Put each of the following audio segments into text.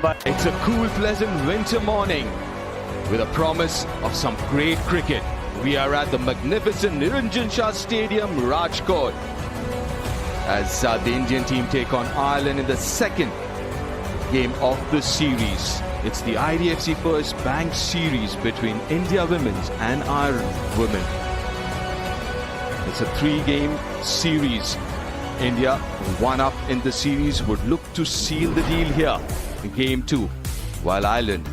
number. It's a cool, pleasant winter morning with a promise of some great cricket. We are at the magnificent Niranjan Shah Stadium, Rajkot, as the Indian team take on Ireland in the second game of the series. It's the IDFC First Bank Series between India Women's and Ireland Women. It's a three-game series. India, one up in the series, would look to seal the deal here in Game 2, while Ireland,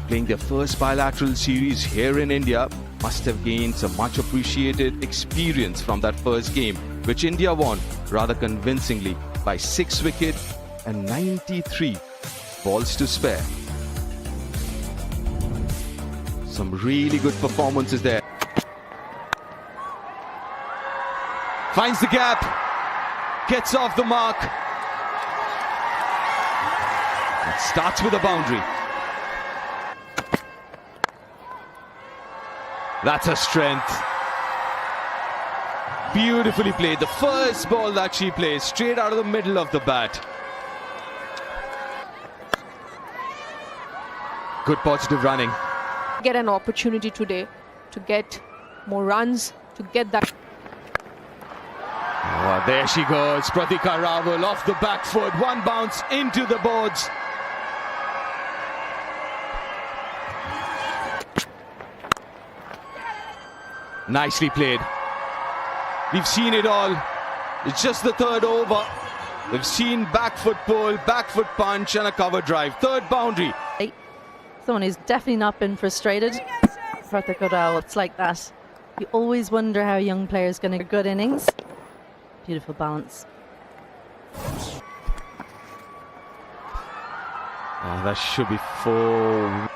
playing their first bilateral series here in India, must have gained some much appreciated experience from that first game, which India won rather convincingly by 6 wickets and 93 balls to spare. Some really good performances there. Finds the gap, gets off the mark. It starts with a boundary. That's her strength. Beautifully played. The first ball that she plays straight out of the middle of the bat. Good positive running. Get an opportunity today to get more runs, to get that. Oh, there she goes. Pratika Rawal off the back foot. One bounce into the boards. Nicely played. We've seen it all. It's just the third over. We've seen back foot pull, back foot punch and a cover drive. Third boundary. Someone who's definitely not been frustrated. Pratika Rawal, it's like that. You always wonder how a young player is going to get good innings. Beautiful balance. Oh, that should be 4.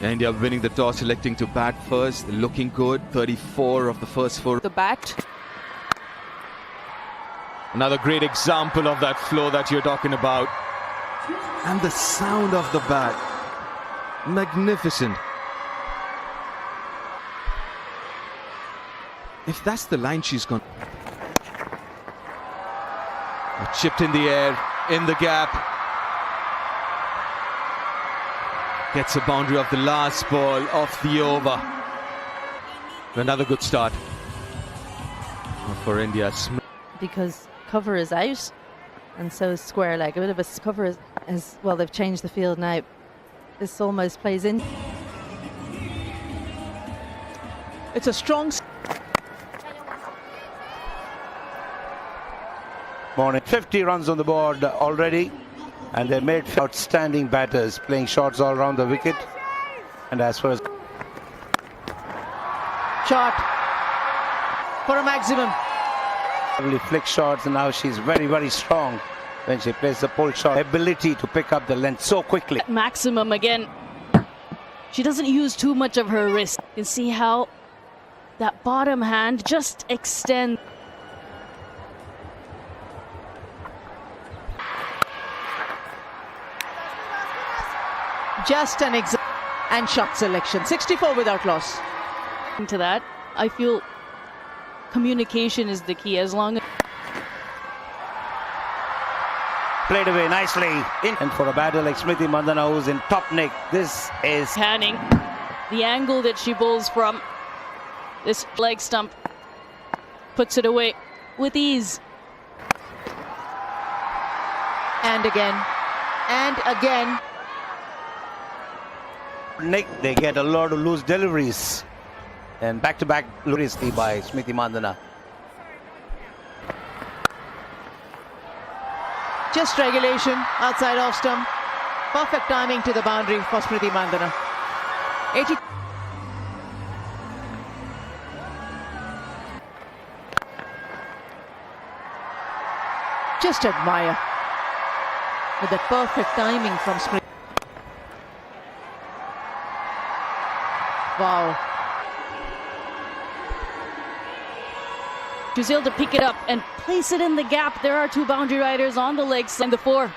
India winning the toss, electing to bat first, looking good. 34 of the first 4. The bat. Another great example of that flow that you're talking about. And the sound of the bat. Magnificent. If that's the line she's gone. Chipped in the air, in the gap. Gets a boundary of the last ball off the over. Another good start for India. Because cover is out, and so is square leg. A bit of a cover is well, they've changed the field now. This almost plays in. It's a strong. Morning. 50 runs on the board already. And they made outstanding batters, playing shots all around the wicket. And as far as Shot for a maximum. lovely flick shots, and now she's very, very strong when she plays the pull shot. Ability to pick up the length so quickly. Maximum again. She doesn't use too much of her wrist. You can see how that bottom hand just extends. Just an and shot selection. 64 without loss. To that, I feel communication is the key. As long as Played away nicely. And for a batter like Smriti Mandhana, who's in top nick, this is panning, the angle that she bowls from this leg stump puts it away with ease. And again. And again. nick. They get a lot of loose deliveries. And back-to-back deliveries by Smriti Mandhana. Just regulation outside off stump. Perfect timing to the boundary for Smriti Mandhana. 80. Just admire with the perfect timing from Smriti. Wow. She's able to pick it up and place it in the gap. There are 2 boundary riders on the legs and the 4.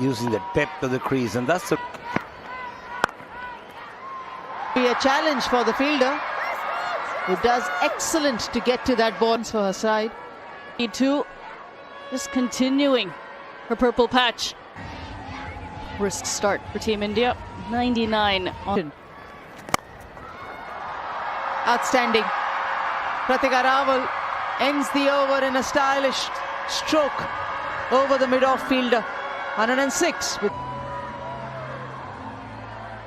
Using the depth of the crease, and that's the Be a challenge for the fielder, who does excellent to get to that ball for her side. Two, just continuing her purple patch. Wrist start for Team India. 99 on. Outstanding. Pratika Rawal ends the over in a stylish stroke over the mid-off fielder. 106 with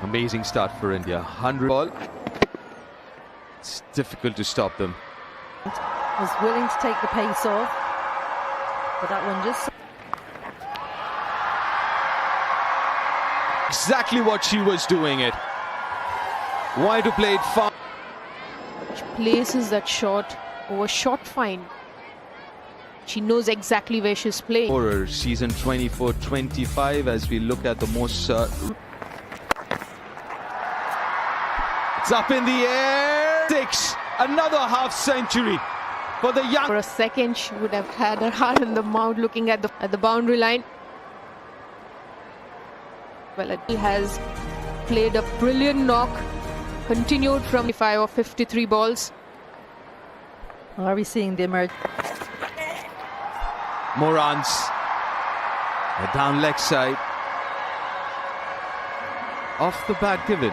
Amazing start for India. 100 ball. It's difficult to stop them. Was willing to take the pace off, but that one just... Exactly what she was doing it. Why to play it far? Places that shot over shot fine. She knows exactly where she's playing. For season 24-25, as we look at the most... it's up in the air. 6. Another half century for the young... For a second, she would have had her heart in the mouth looking at the boundary line. Well, he has played a brilliant knock. Continued from 5 or 53 balls. Well, are we seeing the emerge? More runs. Down leg side. Off the bat given.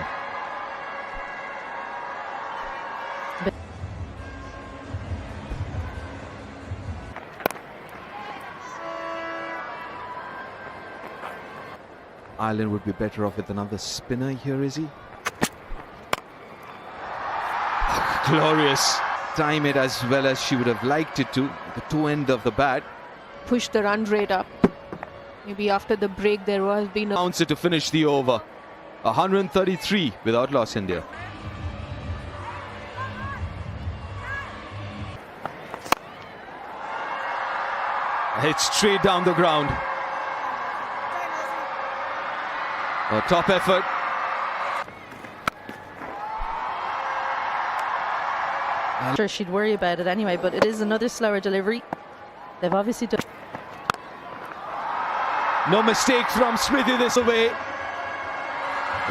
Ireland would be better off with another spinner here, is he? Glorious. Time it as well as she would have liked it to. The two end of the bat. Push the run rate up. Maybe after the break there has been a Bouncer to finish the over. 133 without loss, India. Hit straight down the ground. A top effort. I'm sure she'd worry about it anyway, but it is another slower delivery. They've obviously done... No mistake from Smriti this away.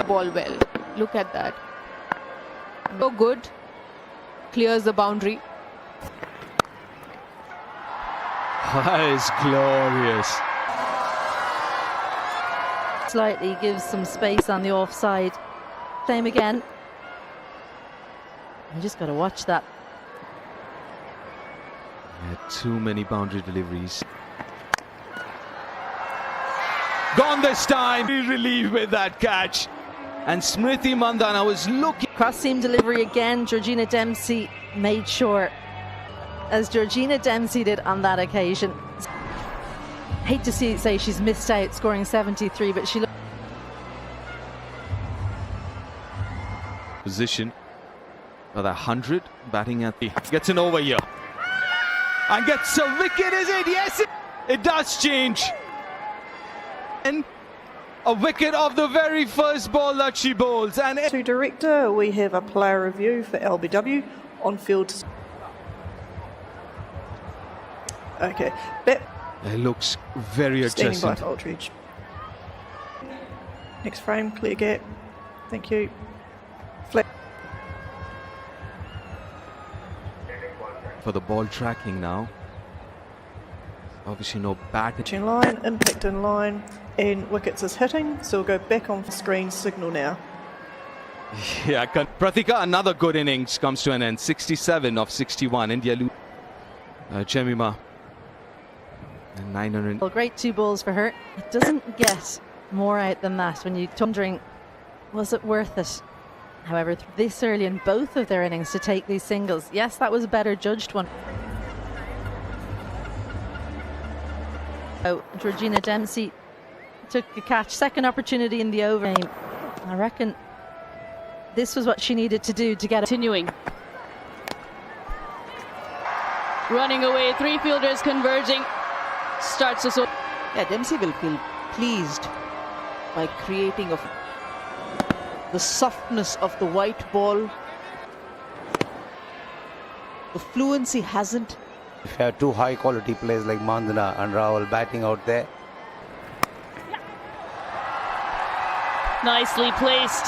ball well. Look at that. So good. Clears the boundary. That is glorious. Slightly gives some space on the offside. Same again. You just got to watch that. Yeah, too many boundary deliveries. Gone this time. Be relieved with that catch. And Smriti Mandhana was looking. Cross-seam delivery again. Georgina Dempsey made sure, as Georgina Dempsey did on that occasion. Hate to say she's missed out scoring 73, but she... Position. Another 100. Batting at the... Gets an over here. And gets a wicket, is it? Yes, it does change. And a wicket of the very first ball that she bowls. And To director, we have a player review for LBW on field. Okay, it looks very standing by adjacent. for Aldridge. Next frame, clear gap. Thank you. Flat. For the ball tracking now. Obviously no bat. In line, impact in line, and wickets is hitting. So we'll go back on screen signal now. Yeah, Pratika, another good innings comes to an end. 67 of 61. India lose. Jemima. 900. Well, great 2 balls for her. It doesn't get more out than that when you're wondering, was it worth it? However, this early in both of their innings to take these singles, yes, that was a better judged one. Oh, Georgina Dempsey took the catch, second opportunity in the over game. I reckon this was what she needed to do to get it. Continuing. Running away, 3 fielders converging. Starts us over. Yeah, Dempsey will feel pleased by creating the softness of the white ball. The fluency hasn't. If you have two high quality players like Mandhana and Rawal batting out there, Nicely placed.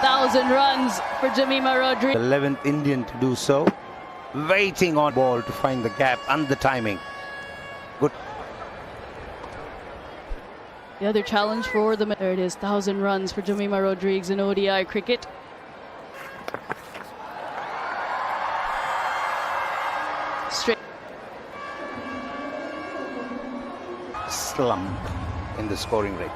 1,000 runs for Jemimah Rodriguez. 11th Indian to do so. Waiting on ball to find the gap and the timing. Good. The other challenge for them, there it is, 1,000 runs for Jemimah Rodriguez in ODI cricket. Straight. Slump in the scoring rate.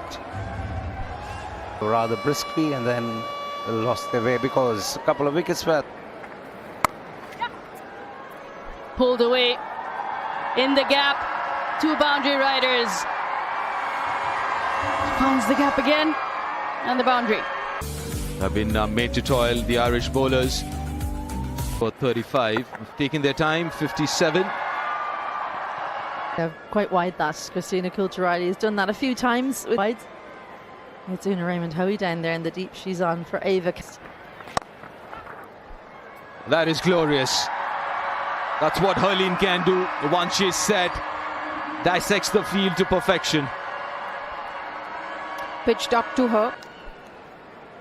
Rather briskly, and then lost their way because a couple of wickets were Pulled away in the gap. 2 boundary riders. Finds the gap again and the boundary. Have been made to toil, the Irish bowlers. For 35, taking their time, 57. They're quite wide, that Christina Coulter-Riley has done that a few times with wides. It's Una Raymond Hoey down there in the deep. She's on for Ava. That is glorious. That's what Hurleen can do once she's set. Dissects the field to perfection. Pitched up to her.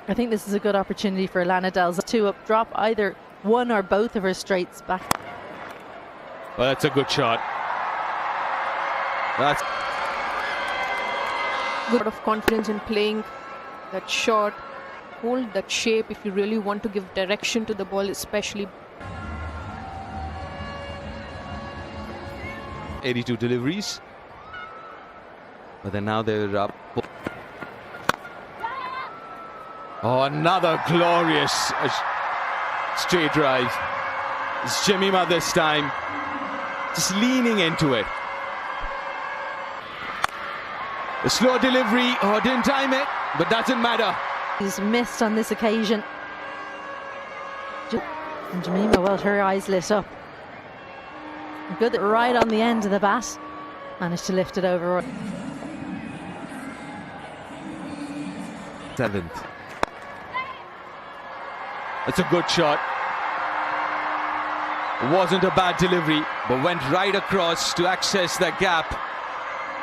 I think this is a good opportunity for Lana Dells to up drop either one or both of her straights back. Well, that's a good shot. That's Good of confidence in playing that shot. Hold that shape if you really want to give direction to the ball, especially. 82 deliveries. But then now they're up. Oh, another glorious straight drive. It's Jemimah this time. Just leaning into it. The slow delivery. Oh, didn't time it, but doesn't matter. She's missed on this occasion. And Jemimah, well, her eyes lit up. Good, right on the end of the bat. Managed to lift it over. 7th. It's a good shot. It wasn't a bad delivery, but went right across to access that gap.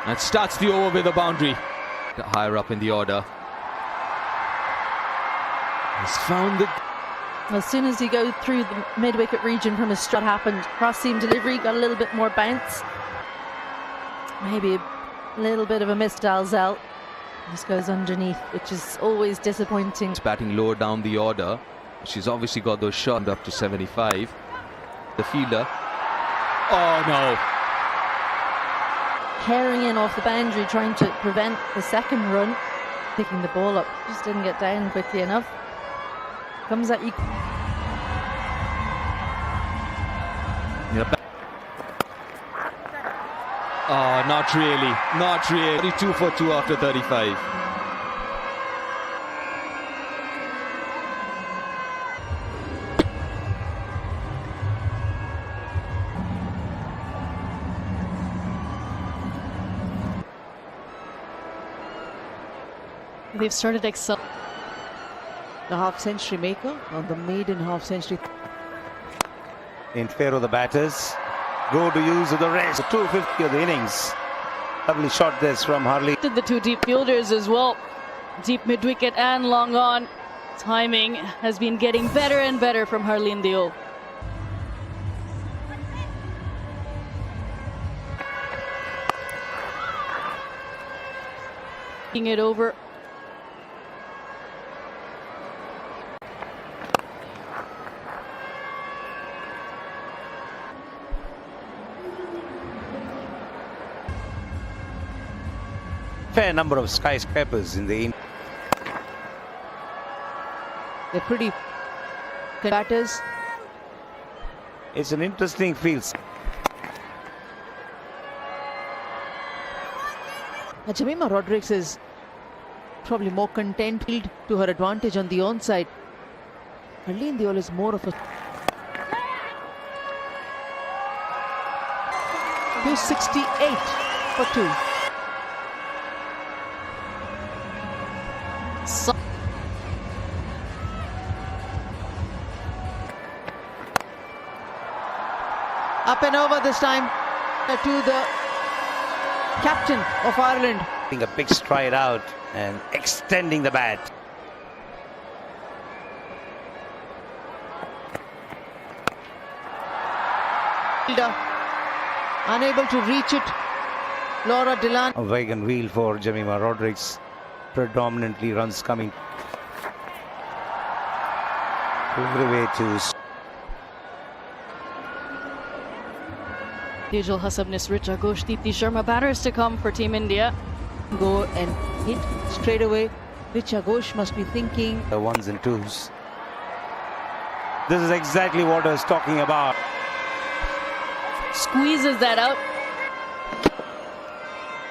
And starts the over with a boundary. Higher up in the order. He's found the... As soon as you go through the mid-wicket region from a strut happened, cross-seam delivery, got a little bit more bounce. Maybe a little bit of a miss Dalzell. Just goes underneath, which is always disappointing. He's batting lower down the order. She's obviously got those shots up to 75. The fielder. Oh no. Herring in off the boundary, trying to prevent the second run. Picking the ball up, just didn't get down quickly enough. Comes at you. Oh, not really. Not really. 32 for 2 after 35. They've started excel. The half-century maker on the maiden half-century. in favor of the batters. Go to use of the rest. 250 of the innings. Lovely shot this from Harley. The 2 deep fielders as well. Deep mid-wicket and long on. Timing has been getting better and better from Harleen Dio. Taking it over. Fair number of skyscrapers in the They're pretty good batters. It's an interesting field. Jemimah Rodriguez is probably more content field to her advantage on the onside. Harleen Dio is more of a 268 for 2. So Up and over this time to the captain of Ireland. Taking a big stride out and extending the bat. Unable to reach it. Laura Delan. A wagon wheel for Jemima Rodriguez. Predominantly runs coming every way to. Usual Hasabnis Richa Ghosh, Deepthi Sharma batters to come for Team India. Go and hit straight away. Richa Ghosh must be thinking. The ones and twos. This is exactly what I was talking about. Squeezes that out.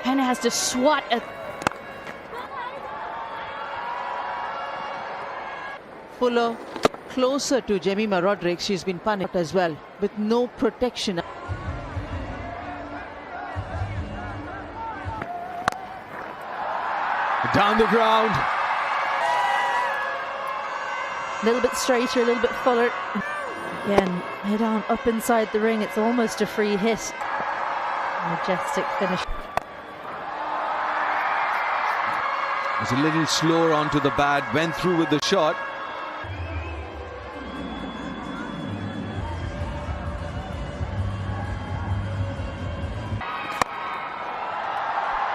Kind of has to swat at. Fuller closer to Jemima Rodriguez. She's been punished as well with no protection. Down the ground. A little bit straighter, a little bit fuller. Again, head on up inside the ring. It's almost a free hit. Majestic finish. Was a little slower onto the bat, went through with the shot.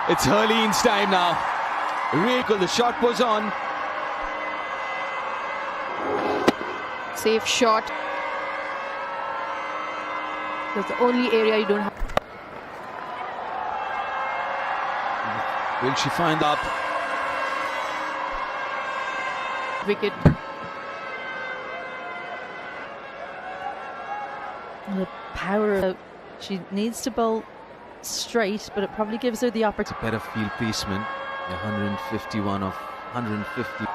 It's Hurleen's time now. Regal, the shot was on. Safe shot. That's the only area you don't have. Will she find up? Wicket. The power of. She needs to bowl straight, but it probably gives her the opportunity. Better field placement. 151 of 150.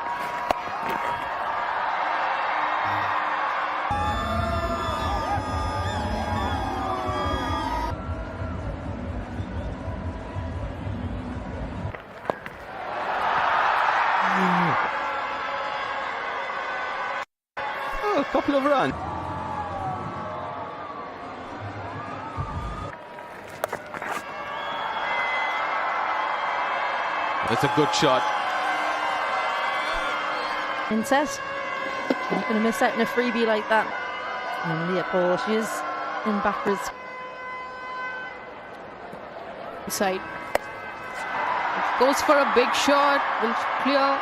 Oh, a couple of runs. That's a good shot. Inset. Not going to miss out on a freebie like that. And Leah Paul, she is in backwards. Side. Goes for a big shot. Will clear.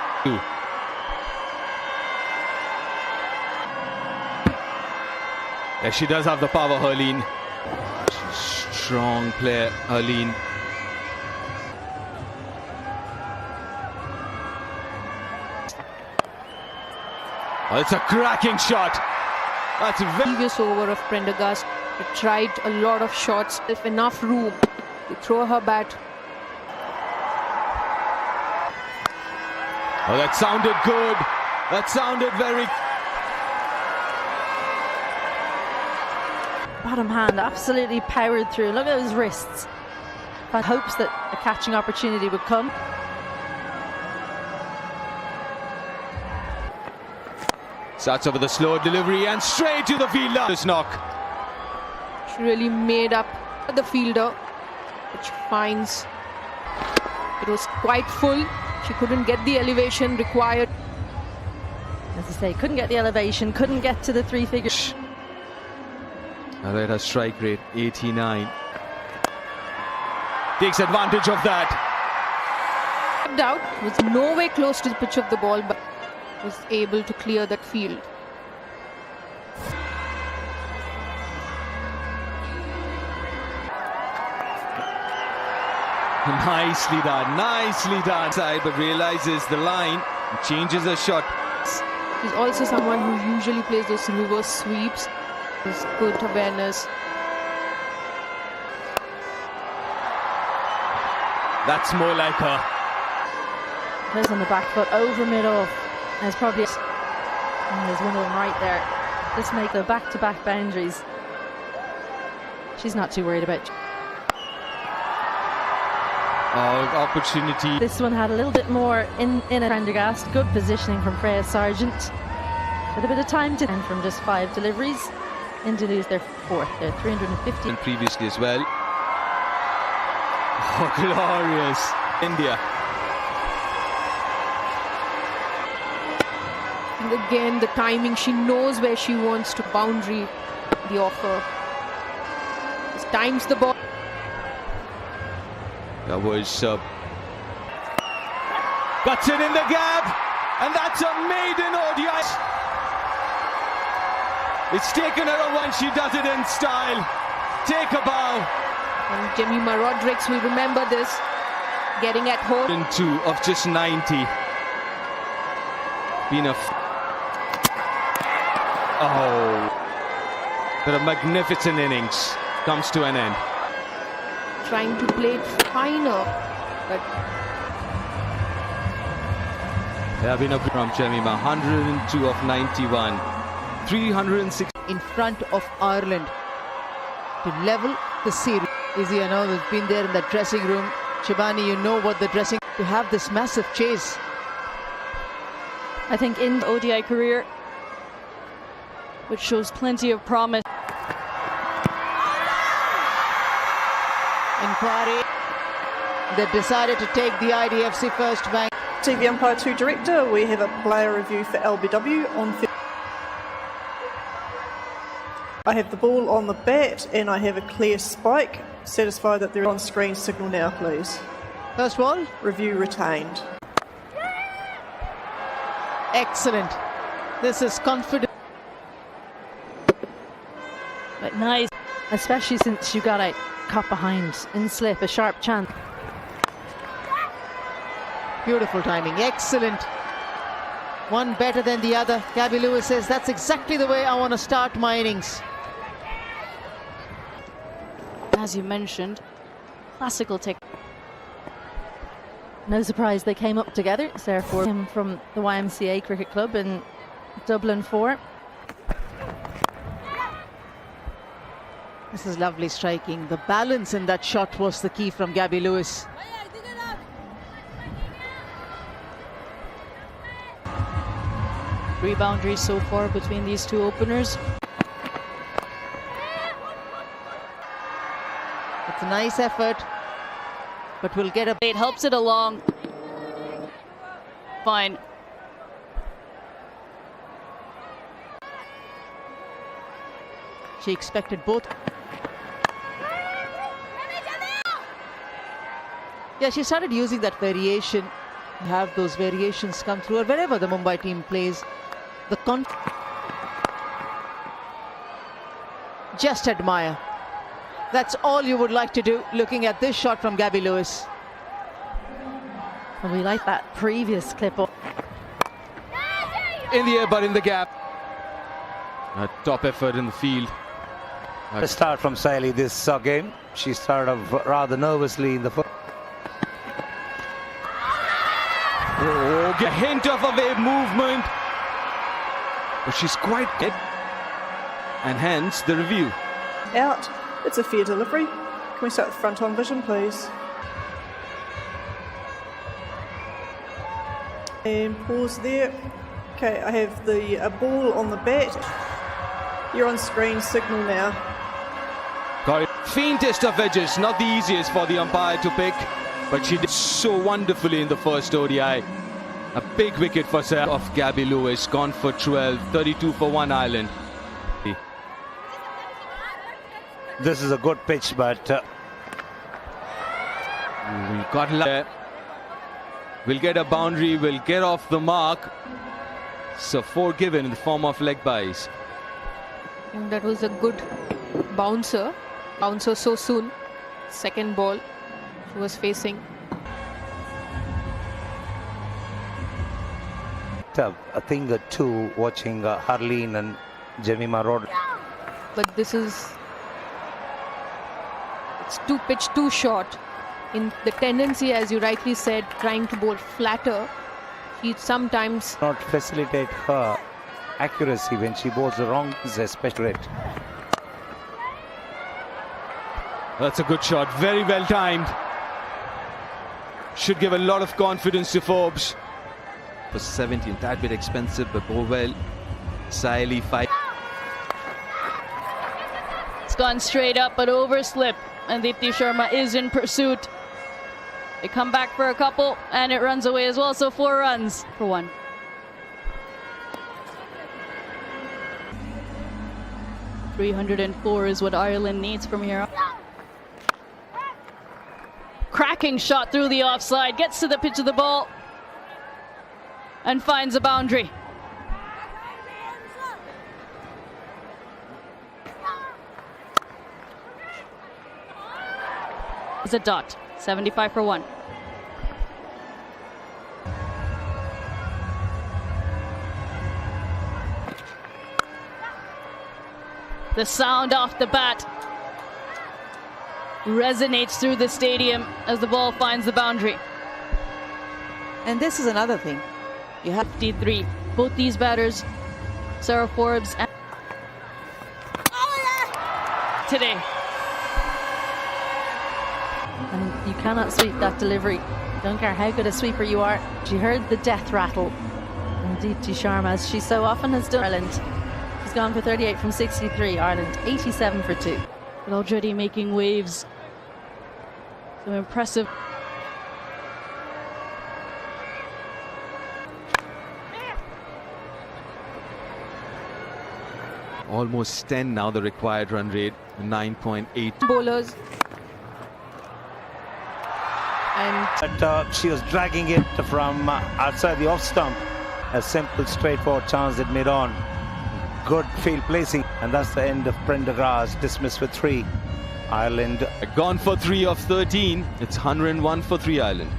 Yeah, she does have the power, Hurleen. Strong player, Hurleen. Oh, it's a cracking shot. That's very Previous over of Prendergast. They tried a lot of shots. If enough room, they throw her bat. Oh, that sounded good. That sounded very. Bottom hand absolutely powered through. Look at those wrists. Had hopes that a catching opportunity would come. Starts over the slow delivery and straight to the fielder. This knock. She really made up the fielder, which finds it was quite full. She couldn't get the elevation required. As I say, couldn't get the elevation, couldn't get to the three figures. All right, her strike rate 89. Takes advantage of that. Stepped out, was nowhere close to the pitch of the ball, but was able to clear that field. Nicely done. Side, but realizes the line and changes her shot. She's also someone who usually plays those reverse sweeps. There's good awareness. That's more like her. There's on the back foot, over mid-off. There's probably there's one of them right there. This make the back-to-back boundaries. She's not too worried about. Oh, opportunity. This one had a little bit more in a Prendergast. Good positioning from Freya Sargent. With a bit of time to end from just 5 deliveries. In to lose their fourth. They're 350. And previously as well. Oh, glorious. India. And again, the timing, she knows where she wants to boundary the offer. times the ball. That was cuts it in the gap, and that's a maiden ODI. It's taken her a one. She does it in style. Take a bow. And Jemima Rodrigues will remember this. Getting at home. In 2 of just 90. Been a but a magnificent innings comes to an end. Trying to play it finer, but There have been a from Jemima, 102 of 91, 306. In front of Ireland to level the series. Izzy, I know has been there in the dressing room. Shivani, you know what the dressing to have this massive chase. I think in the ODI career, which shows plenty of promise. Inquiry. They decided to take the IDFC first bank. TV Umpire 2 Director, we have a player review for LBW on field. I have the ball on the bat and I have a clear spike. Satisfied that they're on screen signal now, please. First ball. Review retained. Excellent. This is confident. But nice. Especially since you got out caught behind in slip, a sharp chance. Beautiful timing. Excellent. One better than the other. Gabby Lewis says that's exactly the way I want to start my innings. As you mentioned, classical technique. No surprise they came up together. It's therefore him from the YMCA Cricket Club in Dublin 4. This is lovely striking. The balance in that shot was the key from Gabby Lewis. 3 boundaries so far between these two openers. It's a nice effort, but we'll get a... It helps it along. Fine. She expected both. Yeah, she started using that variation. You have those variations come through, or wherever the Mumbai team plays. The just admire. That's all you would like to do, looking at this shot from Gabby Lewis. And we like that previous clip. In the air, but in the gap. A top effort in the field. A start from Saili this game. She started off rather nervously in the first. Oh, a hint of a wave movement. But she's quite good. And hence the review. Out. It's a fair delivery. Can we start with front on vision, please? And pause there. Okay, I have the ball on the bat. You're on screen signal now. Got it. Faintest of edges, not the easiest for the umpire to pick, but she did so wonderfully in the first ODI. A big wicket for Sarah of Gabby Lewis, gone for 12, 32 for one Ireland. This is a good pitch, but we got there. We'll get a boundary, we'll get off the mark. So 4 given in the form of leg byes. And that was a good bouncer. Bouncer so soon. Second ball she was facing. a thing or two watching Harleen and Jemima Rodrigues. But this is... it's too pitch, too short. In the tendency, as you rightly said, trying to bowl flatter, he sometimes... not facilitate her accuracy when she bowls the wrong, especially. That's a good shot, very well timed. Should give a lot of confidence to Forbes. For 17, that bit expensive, but bowled well. Saili 5. It's gone straight up, but overslip. And Deepti Sharma is in pursuit. They come back for a couple, and it runs away as well. So 4 runs for 1. .304 is what Ireland needs from here on. cracking shot through the offside, gets to the pitch of the ball and finds a boundary. It's a dot, 75 for 1. The sound off the bat resonates through the stadium as the ball finds the boundary. And this is another thing. You have 53. Both these batters, Sarah Forbes and today. And you cannot sweep that delivery. Don't care how good a sweeper you are. She heard the death rattle. And Deepti Sharma, as she so often has done, Ireland. She's gone for 38 from 63. Ireland 87 for 2. But already making waves. So impressive. Almost 10 now, the required run rate, 9.8. Bowlers. And But she was dragging it from outside the off stump. A simple, straightforward chance that made on. Good field placing. And that's the end of Prendergast, dismissed for 3. Ireland Gone for 3 of 13. It's 101 for 3 Ireland.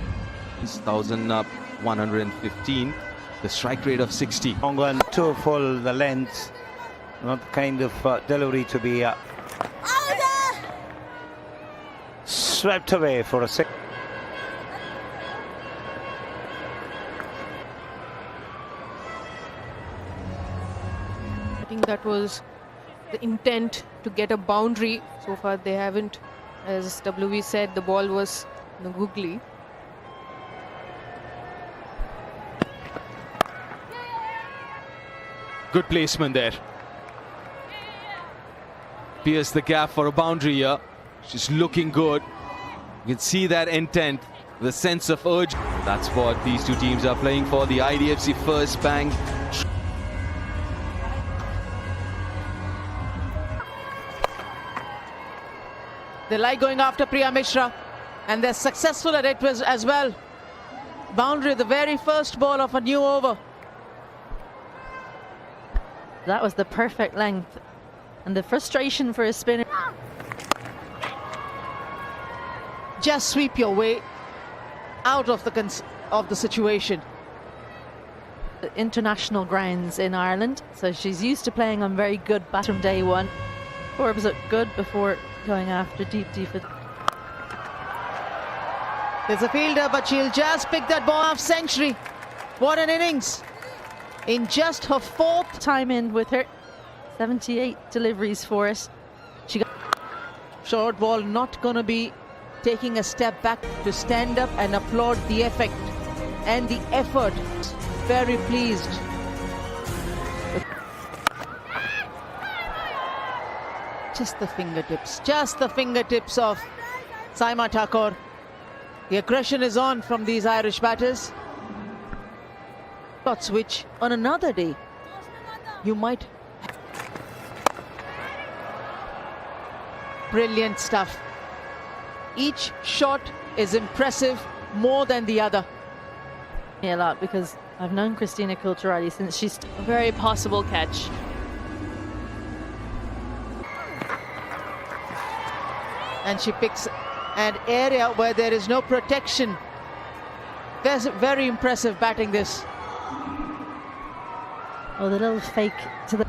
It's 1,115. The strike rate of 60. long one, 2 full, the length. Not the kind of delivery to be swept away for a sec. I think that was the intent to get a boundary. So far they haven't. As WV said, the ball was googly. Good placement there. Pierce the gap for a boundary here. She's looking good. You can see that intent, the sense of urge. That's what these two teams are playing for. The IDFC First Bank. They like going after Priya Mishra, and they're successful at it as well. Boundary, the very first ball of a new over. That was the perfect length. And the frustration for a spinner. Just sweep your way out of the situation. The international grounds in Ireland, so she's used to playing on very good bats from day one. Forbes looked good before going after Deepti for. There's a fielder, but she'll just pick that ball off century. What an innings! In just her 4th time in with her. 78 deliveries for us. She got short ball, not going to be taking a step back to stand up and applaud the effect and the effort. Very pleased. Just the fingertips of Saima Thakur. The aggression is on from these Irish batters. Shots which on another day you might. Brilliant stuff. Each shot is impressive more than the other. me a lot because I've known Christina Culturati since she's A very possible catch. And she picks an area where there is no protection. That's very impressive batting this. the little fake to the.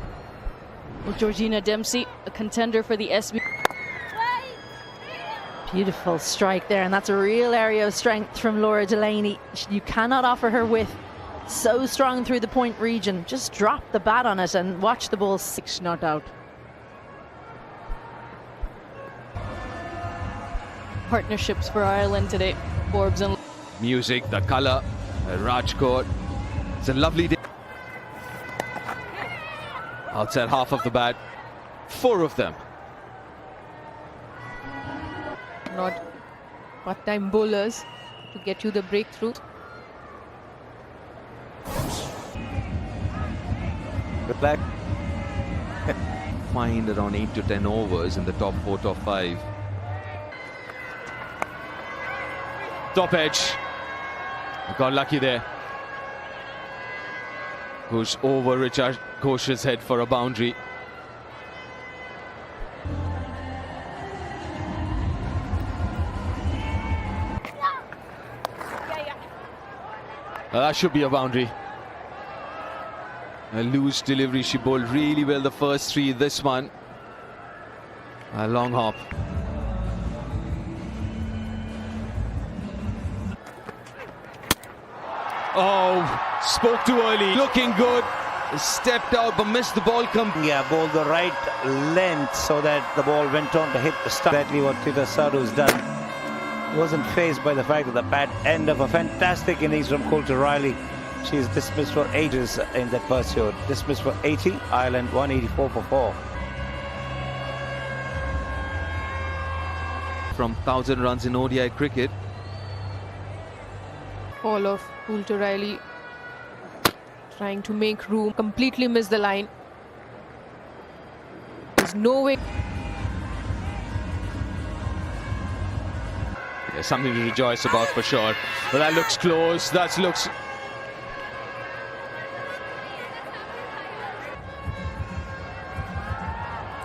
Well, Georgina Dempsey, a contender for the SB. Beautiful strike there, and that's a real area of strength from Laura Delaney. You cannot offer her width. So strong through the point region. Just drop the bat on it and watch the ball 6 not out. Partnerships for Ireland today. Forbes and Music, the colour, Rajkot. It's a lovely day. Outside half of the bat, 4 of them. Not part-time bowlers to get you the breakthrough. Good luck. Find around 8 to 10 overs in the top 4, top 5. Top edge. Got lucky there. Goes over Richard Kosh's head for a boundary. That should be a boundary. A loose delivery. She bowled really well the first three. This one, a long hop. Oh, spoke too early. Looking good. Stepped out but missed the ball. Yeah, bowled the right length so that the ball went on to hit the stump. Exactly what Tita Sadhu's done. Wasn't phased by the fact of the bad end of a fantastic innings from Coulter Riley. She is dismissed for ages in that pursuit. Dismissed for 80, Ireland 184 for 4. From 1,000 runs in ODI cricket. All of Coulter Riley trying to make room, completely missed the line. There's no way. Yeah, something to rejoice about for sure. But that looks close. That looks.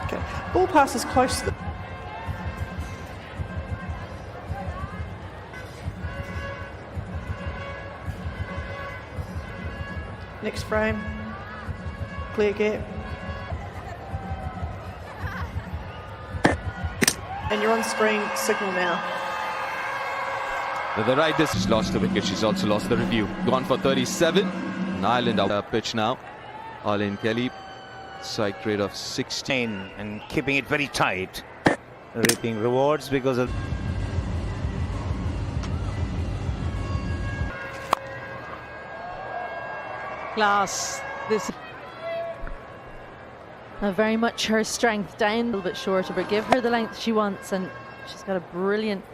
Okay, ball passes close to the... Next frame, clear gap. And you're on screen signal now. The right distance lost the wicket. She's also lost the review. Gone for 37. And Ireland out pitch now. Arlene Kelly, strike rate of 16 and keeping it very tight. Reaping rewards because of... Class. This Very much her strength, down a little bit shorter, but give her the length she wants, and she's got a brilliant